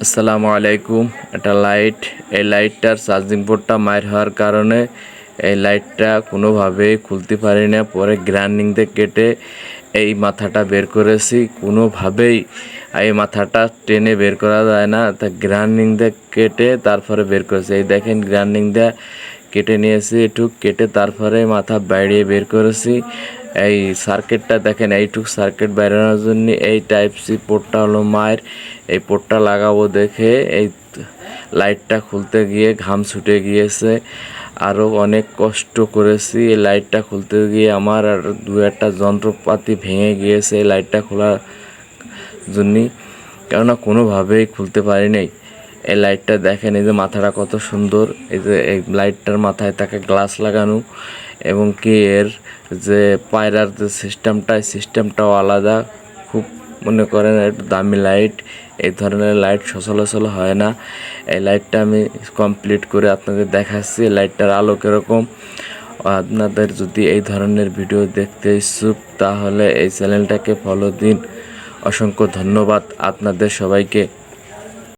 আসসালামু আলাইকুম। এটা লাইট, এই লাইটটার চার্জিং পোর্টটা মার হওয়ার কারণে এই লাইটটা কোনোভাবেই খুলতে পারি না। পরে গ্রাইন্ডিং দিয়ে কেটে এই মাথাটা বের করেছি। কোনোভাবেই এই মাথাটা টেনে বের করা যায় না, তা গ্রাইন্ডিং দিয়ে কেটে তারপরে বের করেছি। এই দেখেন গ্রাইন্ডিং দিয়ে কেটে নিয়েছি, একটু কেটে তারপরে মাথা বাইরে বের করেছি। এই সার্কিটটা দেখেন, এইটুক সার্কিট বেরোনোর জন্য এই টাইপ সি পোর্টটা হলো মায়ের। এই পোর্টটা লাগাবো দেখে এই লাইটটা খুলতে গিয়ে ঘাম ছুটে গিয়েছে। আরও অনেক কষ্ট করেছি এই লাইটটা খুলতে গিয়ে। আমার আর দু একটা যন্ত্রপাতি ভেঙে গিয়েছে এই লাইটটা খোলার জন্যে, কেননা কোনোভাবেই খুলতে পারি নাই। এই লাইটটা দেখেন, এই যে মাথাটা কত সুন্দর। এই যে এই লাইটটার মাথায় তাকে গ্লাস লাগানো, এবং কি এর যে পায়রার যে সিস্টেমটাও আলাদা। খুব মনে করেন একটু দামি লাইট। এই ধরনের লাইট সচলাচল হয় না। এই লাইটটা আমি কমপ্লিট করে আপনাদের দেখাচ্ছি লাইটটার আলো কীরকম। আপনাদের যদি এই ধরনের ভিডিও দেখতে ইচ্ছুক তাহলে এই চ্যানেলটাকে ফলো দিন। অসংখ্য ধন্যবাদ আপনাদের সবাইকে।